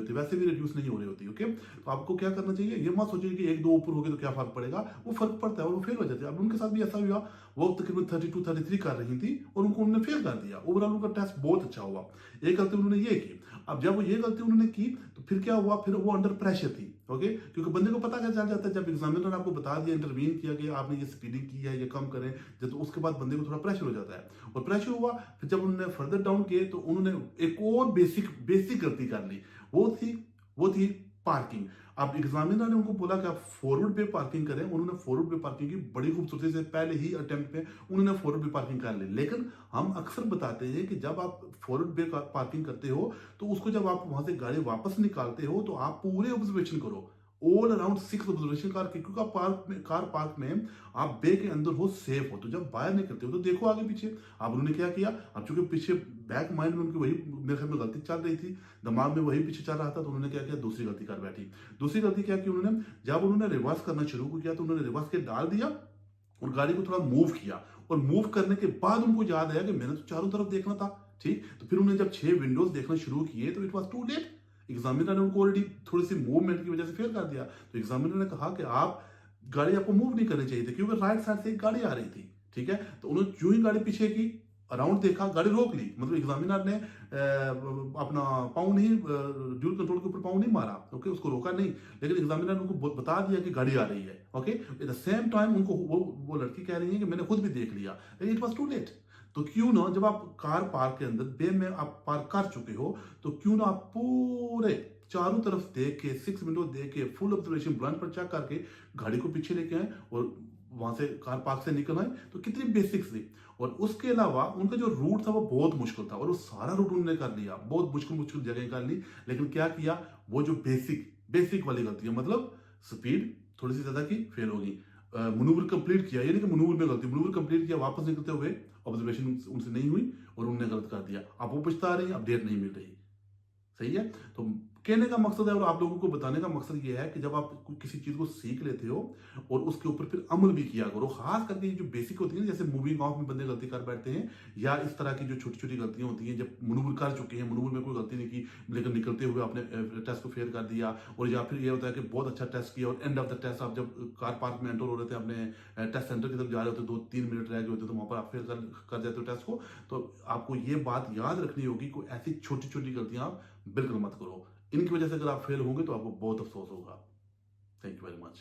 होती, वैसे भी रिड्यूस नहीं हो रही होती। ओके, तो आपको क्या करना चाहिए, ये मत सोचिए कि एक दो ऊपर हो गए तो क्या फर्क पड़ेगा, वो फर्क पड़ता है और वो फेल हो जाते हैं। अब उनके साथ भी ऐसा हुआ, वो तकरीबन 32-33 कर रही थी और उन्होंने फेल कर दिया। ओवरऑल उनका टेस्ट बहुत अच्छा हुआ। एक गलती उन्होंने ये की। अब जब वो ये गलती उन्होंने की तो फिर क्या हुआ, फिर वो अंडर प्रेशर थी। ओके, क्योंकि बंदे को पता क्या चल जाता है, जब एग्जामिनर ने आपको बता दिया, इंटरवीन किया कि आपने ये स्पीडिंग की है, ये कम करें, जब तो उसके बाद बंदे को थोड़ा प्रेशर हो जाता है। और प्रेशर हुआ, फिर जब उन्होंने फर्दर डाउन किए तो उन्होंने एक और बेसिक गलती कर ली। वो थी पार्किंग। अब एग्जामिनर ने उनको बोला कि आप फॉरवर्ड पे पार्किंग करें, उन्होंने फॉरवर्ड पे पार्किंग की बड़ी खूबसूरती से, पहले ही अटेम्प्ट पे उन्होंने फॉरवर्ड पे पार्किंग कर ली। लेकिन हम अक्सर बताते हैं कि जब आप फॉरवर्ड पे पार्किंग करते हो तो उसको जब आप वहां से गाड़ी वापस निकालते हो तो आप पूरे ऑब्जर्वेशन करो, ऑल अराउंड 6 ऑब्जर्वेशन कार के, क्योंकि कार पार्क में आप बे के अंदर हो, सेफ हो। तो जब बाहर निकलते हो तो देखो आगे पीछे। अब उन्होंने क्या किया, अब चूंकि पीछे बैक माइंड में उनकी वही मेरे ख्याल में गलती चल रही थी, दिमाग में वही पीछे चल रहा था, तो उन्होंने क्या किया, दूसरी गलती कर बैठी। दूसरी गलती क्या की उन्होंने, जब उन्होंने रिवर्स करना शुरू किया तो उन्होंने रिवर्स के डाल दिया और गाड़ी को थोड़ा मूव किया। और मूव करने के बाद उनको याद आया कि मैंने तो चारों तरफ देखना था। ठीक, तो फिर उन्होंने जब 6 विंडोज देखना शुरू किए तो it was too late. Examiner ने उनको ऑलरेडी थोड़ी सी मूवमेंट की वजह से फेल कर दिया। तो एग्जामिनर ने कहा कि आप गाड़ी आपको मूव नहीं करनी चाहिए थी, क्योंकि राइट साइड से एक गाड़ी आ रही थी। ठीक है, तो उन्होंने जो ही गाड़ी पीछे की, अराउंड देखा, गाड़ी रोक ली। मतलब एग्जामिनर ने अपना पाँव नहीं, ड्यूल कंट्रोल के ऊपर पाँव नहीं मारा। ओके, उसको रोका नहीं, लेकिन एग्जामिनर ने उनको बता दिया कि गाड़ी आ रही है। Okay, at the same time उनको वो लड़की कह रही है कि मैंने खुद भी देख लिया, लेकिन इट वॉज टू लेट। तो क्यों ना, जब आप कार पार्क के अंदर बे में आप पार्क कर चुके हो, तो क्यों ना आप पूरे चारों तरफ देख के, 6 विंडो देख के, फुल ऑब्जर्वेशन ब्लाइंड पर चेक करके गाड़ी को पीछे लेके आए और वहां से कार पार्क से निकल आए। तो कितनी बेसिक्स थी। और उसके अलावा उनका जो रूट था वो बहुत मुश्किल था, और वो सारा रूट उन्होंने कर लिया, बहुत मुश्किल मुश्किल जगह कर ली। लेकिन क्या किया, वो जो बेसिक वाली गलती है, मतलब स्पीड थोड़ी सी ज्यादा की, फेल होगी। मनूवर कंप्लीट किया, यानी कि मनूवर में गलती, मनूवर कंप्लीट किया, वापस निकलते हुए ऑब्जर्वेशन उनसे नहीं हुई और उन्होंने गलत कर दिया। अब वो पछता रही हैं, अपडेट नहीं मिल रही। सही है। तो कहने का मकसद है और आप लोगों को बताने का मकसद ये है कि जब आप किसी चीज को सीख लेते हो और उसके ऊपर फिर अमल भी किया करो। खास करके ये जो बेसिक होती है ना, जैसे मूविंग ऑफ में बंदे गलती कर बैठते हैं, या इस तरह की जो छोटी छोटी गलतियां होती हैं, जब मनूवर कर चुके हैं, मनूवर में कोई गलती नहीं की, लेकिन निकलते हुए आपने टेस्ट को फेल कर दिया। और या फिर ये होता है कि बहुत अच्छा टेस्ट किया और एंड ऑफ द टेस्ट आप जब कार पार्क में एंटर हो रहे थे, अपने टेस्ट सेंटर की तरफ जा रहे होते, 2-3 मिनट रह गए होते, तो वहां पर आप फेल कर जाते हो टेस्ट को। तो आपको ये बात याद रखनी होगी, कोई ऐसी छोटी छोटी गलतियां आप बिल्कुल मत करो। इनकी वजह से अगर आप फेल होंगे तो आपको बहुत अफसोस होगा। Thank you very much.